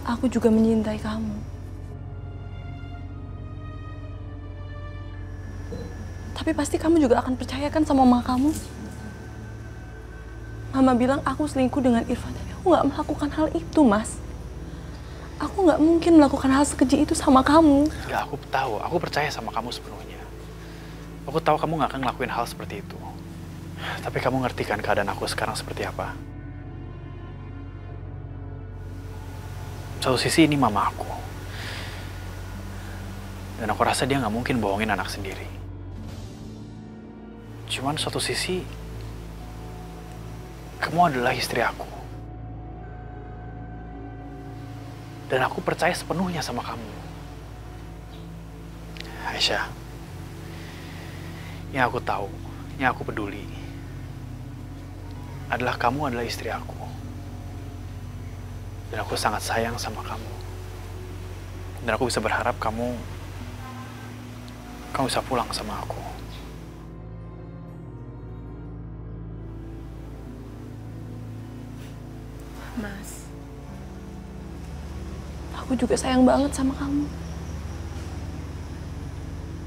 aku juga mencintai kamu. Tapi pasti kamu juga akan percayakan sama mama kamu. Mama bilang aku selingkuh dengan Irfan, tapi aku nggak melakukan hal itu, Mas. Aku nggak mungkin melakukan hal sekeji itu sama kamu. Enggak, aku tahu. Aku percaya sama kamu sepenuhnya. Aku tahu kamu nggak akan ngelakuin hal seperti itu. Tapi kamu ngerti kan keadaan aku sekarang seperti apa? Satu sisi ini mama aku. Dan aku rasa dia nggak mungkin bohongin anak sendiri. Cuman satu sisi, kamu adalah istri aku. Dan aku percaya sepenuhnya sama kamu. Aisyah, yang aku tahu, yang aku peduli, adalah kamu adalah istri aku. Dan aku sangat sayang sama kamu. Dan aku bisa berharap kamu bisa pulang sama aku. Mas, aku juga sayang banget sama kamu.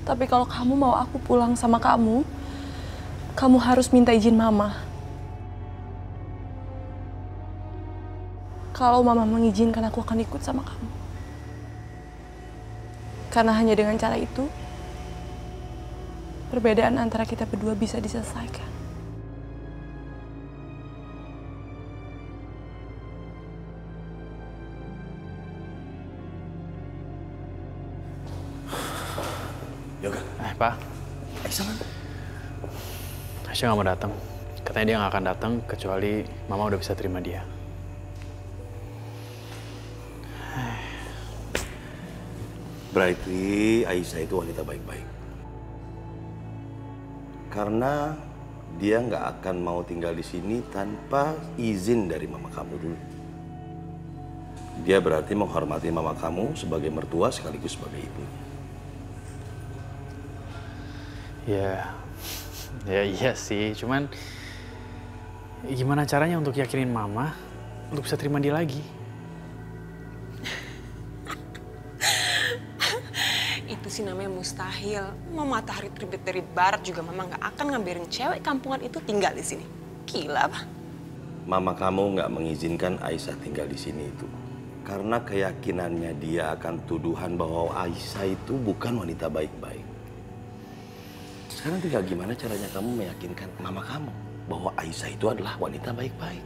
Tapi kalau kamu mau aku pulang sama kamu harus minta izin mama. Kalau mama mengizinkan, aku akan ikut sama kamu. Karena hanya dengan cara itu, perbedaan antara kita berdua bisa diselesaikan. Yoga. Pak. Aisyah mana? Aisyah nggak mau datang. Katanya dia nggak akan datang kecuali mama udah bisa terima dia. Berarti Aisyah itu wanita baik-baik. Karena dia nggak akan mau tinggal di sini tanpa izin dari mama kamu dulu. Dia berarti menghormati mama kamu sebagai mertua sekaligus sebagai ibunya. Ya iya sih. Cuman gimana caranya untuk yakinin mama untuk bisa terima dia lagi? Itu sih namanya mustahil. Mau matahari terbit dari barat juga mama nggak akan ngambilin cewek kampungan itu tinggal di sini. Gila apa? Mama kamu nggak mengizinkan Aisyah tinggal di sini itu karena keyakinannya dia akan tuduhan bahwa Aisyah itu bukan wanita baik-baik. Sekarang tinggal gimana caranya kamu meyakinkan mama kamu bahwa Aisyah itu adalah wanita baik-baik.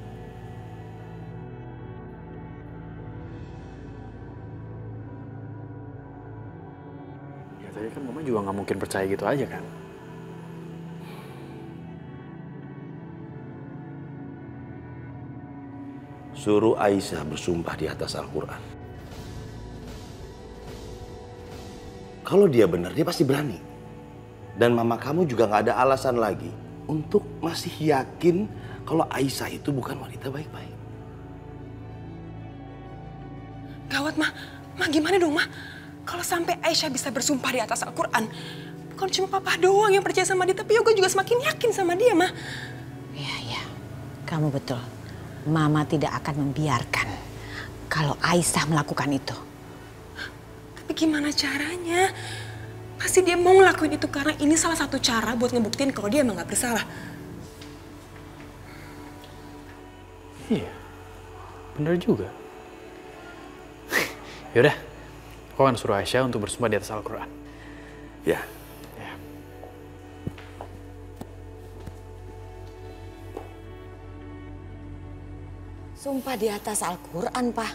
Ya tapi kan mama juga nggak mungkin percaya gitu aja kan? Suruh Aisyah bersumpah di atas Al-Quran. Kalau dia benar, dia pasti berani. Dan mama kamu juga nggak ada alasan lagi untuk masih yakin kalau Aisyah itu bukan wanita baik-baik. Gawat, Ma. Ma gimana dong, Ma? Kalau sampai Aisyah bisa bersumpah di atas Al-Quran, bukan cuma papa doang yang percaya sama dia, tapi Yoga juga semakin yakin sama dia, Ma. Iya. Kamu betul. Mama tidak akan membiarkan kalau Aisyah melakukan itu. Tapi gimana caranya? Pasti dia mau ngelakuin itu karena ini salah satu cara buat ngebuktiin kalau dia emang gak bersalah. Iya, bener juga. Yaudah, aku akan suruh Aisyah untuk bersumpah di atas Al-Quran. Ya. Ya. Sumpah di atas Al-Quran, Pak.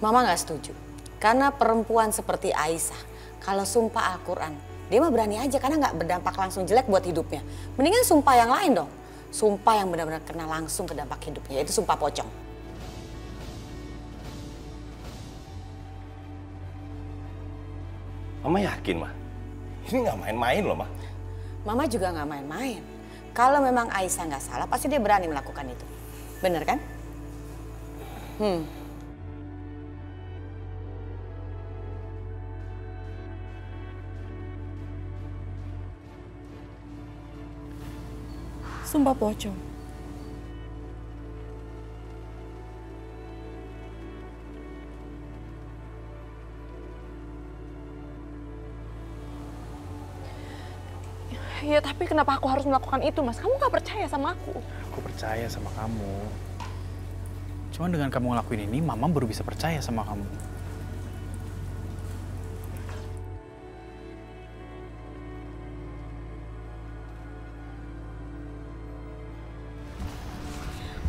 Mama nggak setuju. Karena perempuan seperti Aisyah, kalau sumpah Al-Quran, dia mah berani aja karena nggak berdampak langsung jelek buat hidupnya. Mendingan sumpah yang lain dong. Sumpah yang benar-benar kena langsung ke dampak hidupnya, yaitu sumpah pocong. Mama yakin, Ma? Ini nggak main-main loh, Ma. Mama juga nggak main-main. Kalau memang Aisyah nggak salah, pasti dia berani melakukan itu. Bener kan? Sumpah pocong. Ya tapi kenapa aku harus melakukan itu, Mas? Kamu gak percaya sama aku? Aku percaya sama kamu. Cuman dengan kamu ngelakuin ini, Mama baru bisa percaya sama kamu.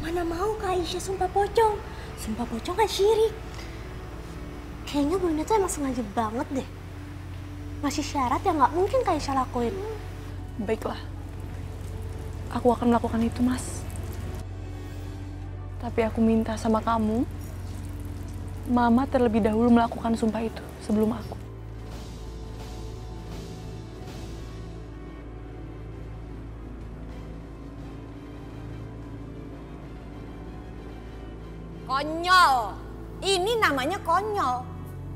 Mana mau Kak Aisyah sumpah pocong. Sumpah pocong kan syirik. Kayaknya Bunda tuh emang sengaja banget deh. Ngasih syarat yang gak mungkin Kak Aisyah lakuin. Baiklah. Aku akan melakukan itu, Mas. Tapi aku minta sama kamu, Mama terlebih dahulu melakukan sumpah itu sebelum aku. Konyol. Ini namanya konyol.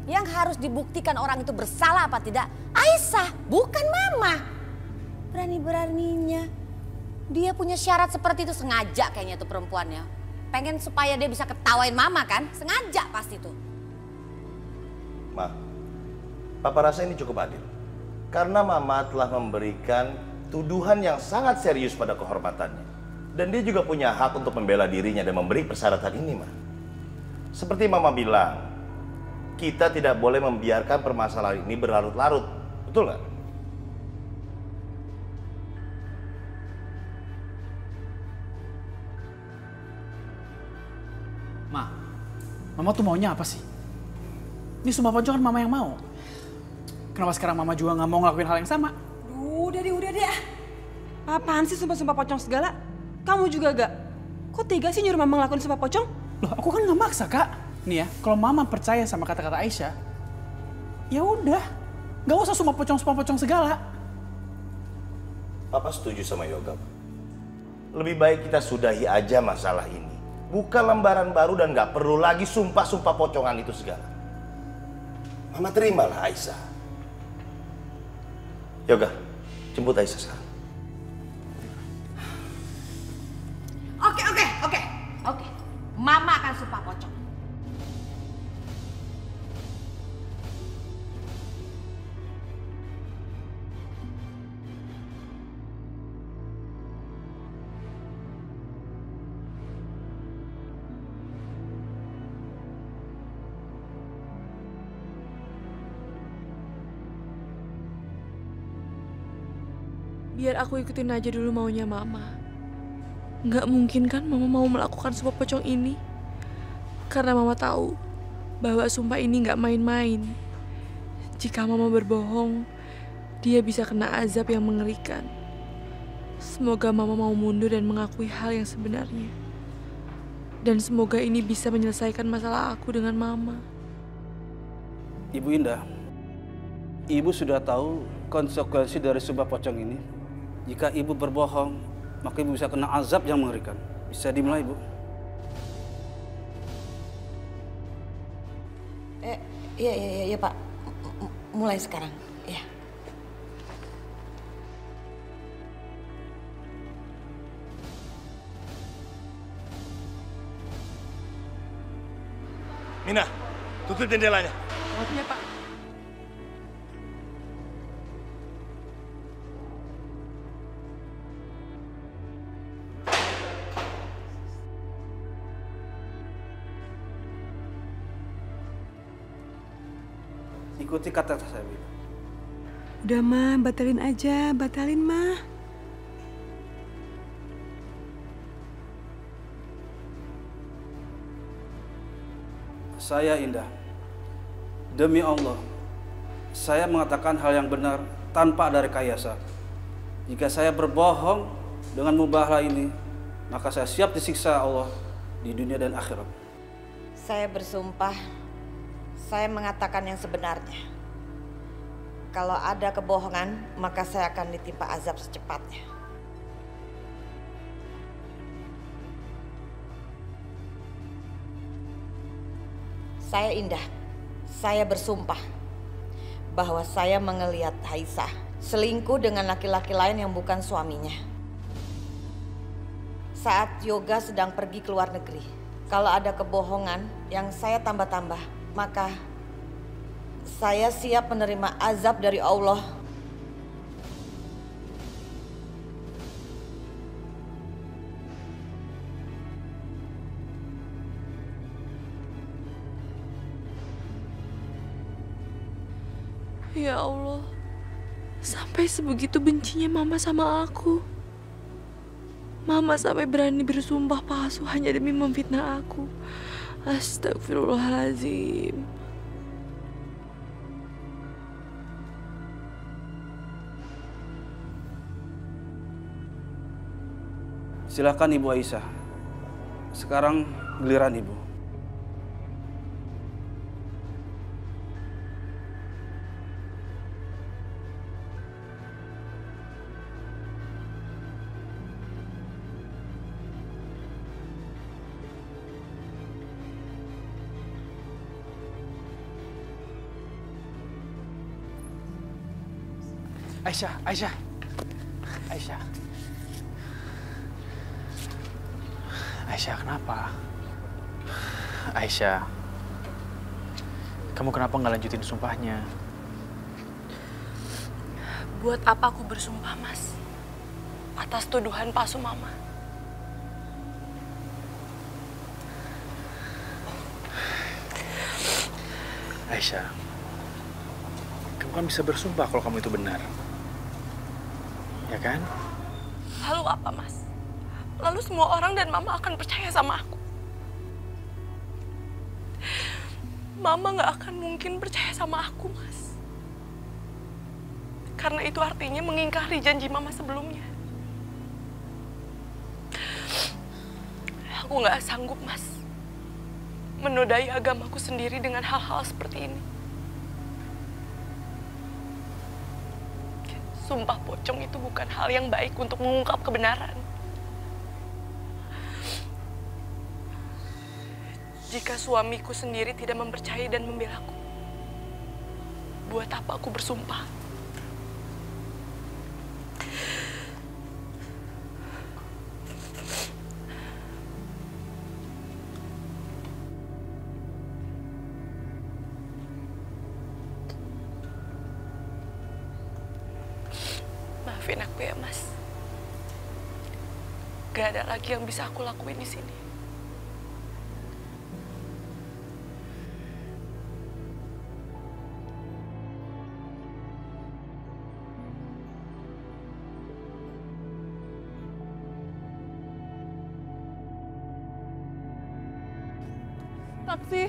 Yang harus dibuktikan orang itu bersalah apa tidak, Aisyah, bukan Mama. Berani-beraninya dia punya syarat seperti itu, sengaja kayaknya tuh perempuannya. Pengen supaya dia bisa ketawain Mama kan? Sengaja pasti tuh. Ma, Papa rasa ini cukup adil. Karena Mama telah memberikan tuduhan yang sangat serius pada kehormatannya. Dan dia juga punya hak untuk membela dirinya dan memberi persyaratan ini, Ma. Seperti Mama bilang, kita tidak boleh membiarkan permasalahan ini berlarut-larut. Betul nggak? Ma, Mama tuh maunya apa sih? Ini sumpah pocong kan Mama yang mau. Kenapa sekarang Mama juga nggak mau ngelakuin hal yang sama? Udah deh. Apaan sih sumpah-sumpah pocong segala? Kamu juga gak? Kok tega sih nyuruh Mama ngelakuin sumpah pocong? Loh, aku kan nggak maksa, Kak. Nih ya, kalau Mama percaya sama kata-kata Aisyah, ya udah, nggak usah sumpah pocong segala. Papa setuju sama Yoga. Lebih baik kita sudahi aja masalah ini. Buka lembaran baru dan nggak perlu lagi sumpah-sumpah pocongan itu segala. Mama terimalah Aisyah. Yoga, jemput Aisyah sekarang. Oke. Mama akan sumpah pocong. Biar aku ikutin aja dulu maunya Mama. Nggak mungkin kan Mama mau melakukan sumpah pocong ini. Karena Mama tahu bahwa sumpah ini nggak main-main. Jika Mama berbohong, dia bisa kena azab yang mengerikan. Semoga Mama mau mundur dan mengakui hal yang sebenarnya. Dan semoga ini bisa menyelesaikan masalah aku dengan Mama. Ibu Indah, Ibu sudah tahu konsekuensi dari sumpah pocong ini. Jika Ibu berbohong, maka Ibu bisa kena azab yang mengerikan. Bisa dimulai, Bu. Iya Pak. Mulai sekarang. Ya. Mina, tutup jendelanya. Iya, Pak. Ikuti kata saya, Bu. Udah Ma, batalin aja, batalin Ma. Saya Indah. Demi Allah, saya mengatakan hal yang benar tanpa ada rekayasa. Jika saya berbohong dengan mubahlah ini, maka saya siap disiksa Allah di dunia dan akhirat. Saya bersumpah, saya mengatakan yang sebenarnya. Kalau ada kebohongan, maka saya akan ditimpa azab secepatnya. Saya Indah, saya bersumpah bahwa saya mengelihat Aisyah selingkuh dengan laki-laki lain yang bukan suaminya. Saat Yoga sedang pergi ke luar negeri, kalau ada kebohongan yang saya tambah-tambah, maka saya siap menerima azab dari Allah. Ya Allah, sampai sebegitu bencinya Mama sama aku. Mama sampai berani bersumpah palsu hanya demi memfitnah aku. Astagfirullahaladzim. Silakan Ibu Aisyah. Sekarang giliran Ibu. Aisyah, Aisyah. Aisyah. Aisyah, kenapa? Aisyah, kamu kenapa nggak lanjutin sumpahnya? Buat apa aku bersumpah, Mas? Atas tuduhan palsu Mama. Aisyah, kamu kan bisa bersumpah kalau kamu itu benar. Ya kan? Lalu apa, Mas? Lalu semua orang dan Mama akan percaya sama aku. Mama gak akan mungkin percaya sama aku, Mas. Karena itu artinya mengingkari janji Mama sebelumnya. Aku gak sanggup, Mas, menodai agamaku sendiri dengan hal-hal seperti ini. Sumpah pocong itu bukan hal yang baik untuk mengungkap kebenaran. Jika suamiku sendiri tidak mempercayai dan membelaku, buat apa aku bersumpah? Maafin aku ya, Mas. Gak ada lagi yang bisa aku lakuin di sini. Taksi.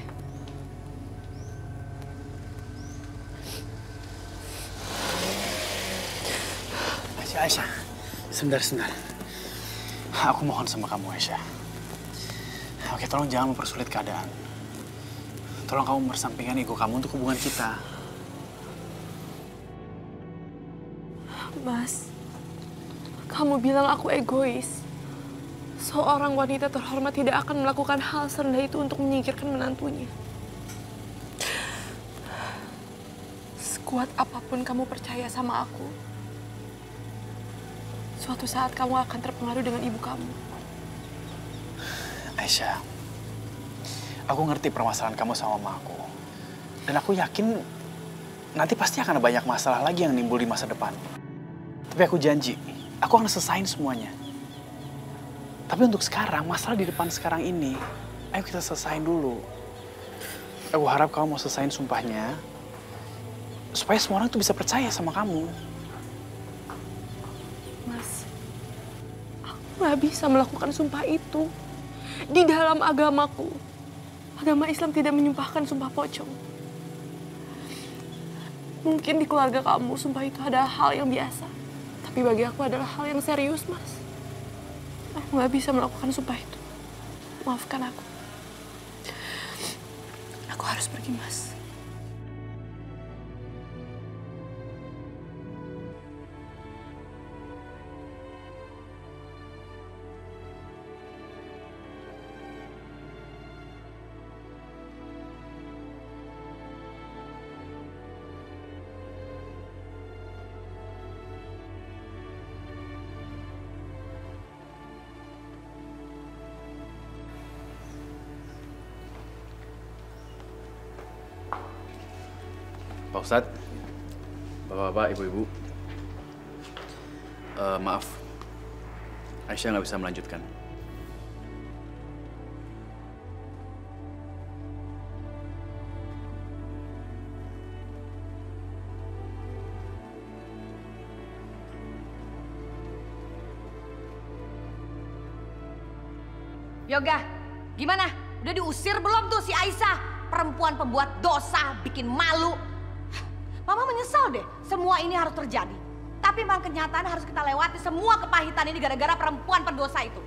Aisyah, sebentar. Aku mohon sama kamu, Aisyah. Oke, tolong jangan mempersulit keadaan. Tolong kamu bersampingkan ego kamu untuk hubungan kita. Mas, kamu bilang aku egois. Seorang wanita terhormat tidak akan melakukan hal serendah itu untuk menyingkirkan menantunya. Sekuat apapun kamu percaya sama aku, suatu saat kamu akan terpengaruh dengan ibu kamu. Aisyah, aku ngerti permasalahan kamu sama mama aku. Dan aku yakin nanti pasti akan ada banyak masalah lagi yang nimbul di masa depan. Tapi aku janji, aku akan selesain semuanya. Tapi untuk sekarang, masalah di depan sekarang ini, ayo kita selesain dulu. Aku harap kamu mau selesain sumpahnya, supaya semua orang tuh bisa percaya sama kamu. Mas, aku gak bisa melakukan sumpah itu. Di dalam agamaku, agama Islam tidak menyumpahkan sumpah pocong. Mungkin di keluarga kamu, sumpah itu adalah hal yang biasa. Tapi bagi aku adalah hal yang serius, Mas. Aku gak bisa melakukan sumpah itu. Maafkan aku. Aku harus pergi, Mas. Pak Ustadz, Bapak-bapak, Ibu-ibu, maaf, Aisyah nggak bisa melanjutkan. Yoga, gimana? Udah diusir belum tuh si Aisyah? Perempuan pembuat dosa, bikin malu. Mama menyesal deh, semua ini harus terjadi. Tapi memang kenyataan harus kita lewati semua kepahitan ini gara-gara perempuan pendosa itu.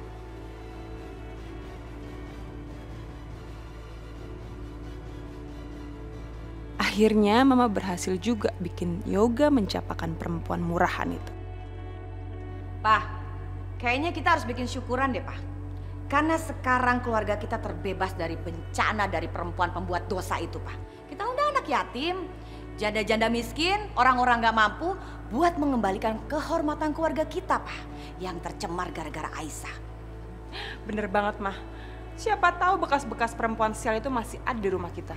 Akhirnya Mama berhasil juga bikin Yoga mencapakan perempuan murahan itu. Pak, kayaknya kita harus bikin syukuran deh, Pak. Karena sekarang keluarga kita terbebas dari bencana dari perempuan pembuat dosa itu, Pak. Kita undang anak yatim, janda-janda miskin, orang-orang gak mampu buat mengembalikan kehormatan keluarga kita, Pak. Yang tercemar gara-gara Aisyah. Bener banget, Mah. Siapa tahu bekas-bekas perempuan sial itu masih ada di rumah kita.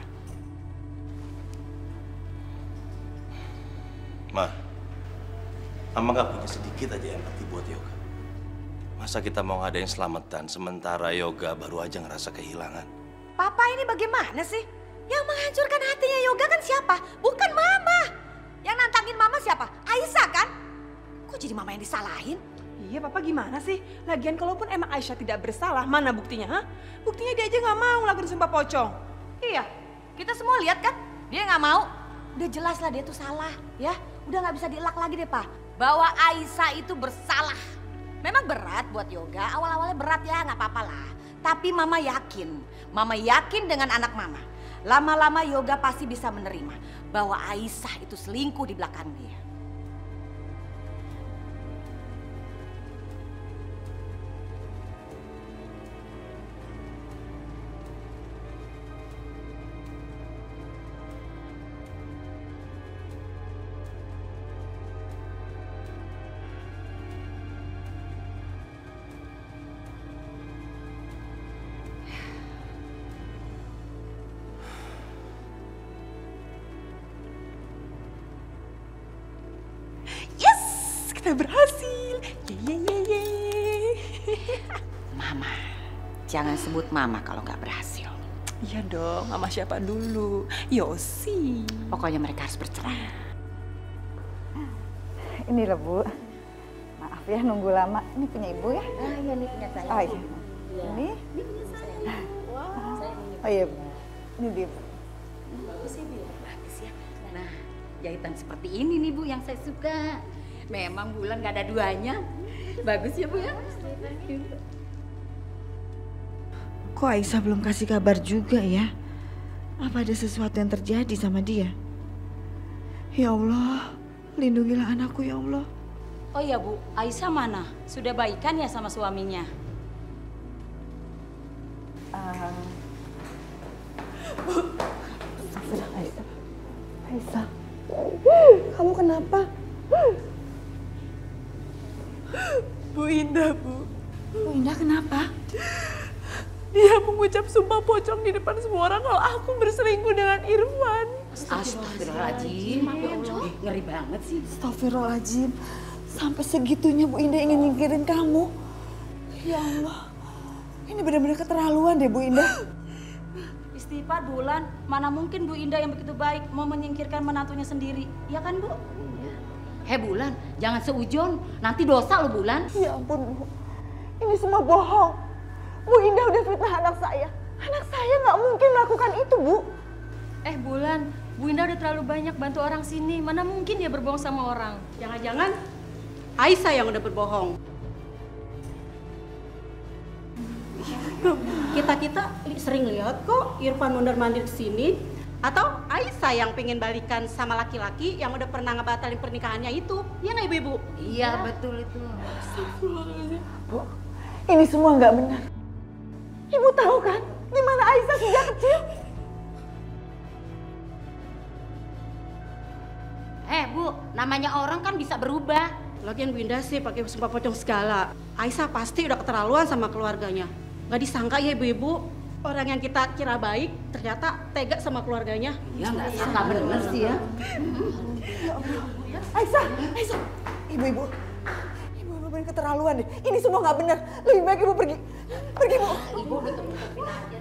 Ma, Mama gak punya sedikit aja empati buat Yoga. Masa kita mau ngadain selamatan sementara Yoga baru aja ngerasa kehilangan? Papa ini bagaimana sih? Yang menghancurkan hatinya Yoga kan siapa? Bukan Mama. Yang nantangin Mama siapa? Aisyah kan? Kok jadi Mama yang disalahin? Iya, Papa gimana sih? Lagian kalaupun emang Aisyah tidak bersalah, mana buktinya, ha? Buktinya dia aja nggak mau ngelakuin sumpah pocong. Iya, kita semua lihat kan? Dia nggak mau. Udah jelas lah dia tuh salah, ya. Udah nggak bisa dielak lagi deh, Pak. Bahwa Aisyah itu bersalah. Memang berat buat Yoga, awal-awalnya berat ya, nggak apa-apa lah. Tapi Mama yakin dengan anak Mama. Lama-lama Yoga pasti bisa menerima bahwa Aisyah itu selingkuh di belakang dia. Kita berhasil. Ye. Mama, jangan sebut Mama kalau nggak berhasil. Iya dong, Mama siapa dulu? Yosi. Pokoknya mereka harus bercerai. Ini loh, Bu. Maaf ya nunggu lama. Ini punya Ibu ya? Ah iya nih punya saya. Oh iya. Ini? Ini punya saya. Wow. Saya Oh iya, Bu. Ini dia. bagus ya, Bu. Bagus ya. Nah, jahitan seperti ini nih, Bu, yang saya suka. Memang Bulan nggak ada duanya. Bagus ya, Bu ya. Kok Aisyah belum kasih kabar juga ya? Apa ada sesuatu yang terjadi sama dia? Ya Allah, lindungilah anakku ya Allah. Oh iya Bu, Aisyah mana? Sudah baikan ya sama suaminya? Aisyah, kamu kenapa? Bu Indah, Bu. Bu Indah kenapa? Dia mengucap sumpah pocong di depan semua orang kalau aku berselingkuh dengan Irfan. Astagfirullahaladzim, ngeri banget sih. Astagfirullahaladzim. Sampai segitunya Bu Indah ingin nyingkirin kamu. Ya Allah, ini benar-benar keterlaluan deh Bu Indah. Istighfar Bulan, mana mungkin Bu Indah yang begitu baik mau menyingkirkan menantunya sendiri. Ya kan Bu? Hei Bulan, jangan seujon. Nanti dosa lo Bulan. Ya ampun, Bu. Ini semua bohong. Bu Indah udah fitnah anak saya. Anak saya nggak mungkin melakukan itu, Bu. Bulan, Bu Indah udah terlalu banyak bantu orang sini. Mana mungkin dia berbohong sama orang? Jangan-jangan Aisyah yang udah berbohong. Kita sering lihat kok Irfan mondar-mandir ke sini. Atau Aisyah yang pengen balikan sama laki-laki yang udah pernah ngebatalin pernikahannya itu. Iya nggak Ibu-Ibu? Iya betul itu. Bu, ini semua nggak benar. Ibu tahu kan di mana Aisyah sejak kecil? Bu, namanya orang kan bisa berubah. Lagian Bu Indah sih pakai sumpah pocong segala. Aisyah pasti udah keterlaluan sama keluarganya. Nggak disangka ya Ibu-Ibu, orang yang kita kira baik ternyata tega sama keluarganya. Ya nggak sangka bener sih ya. Aisyah, ibu-ibu benar keterlaluan deh. Ini semua nggak benar. Lebih baik ibu pergi, Bu. Ibu udah temuin aja.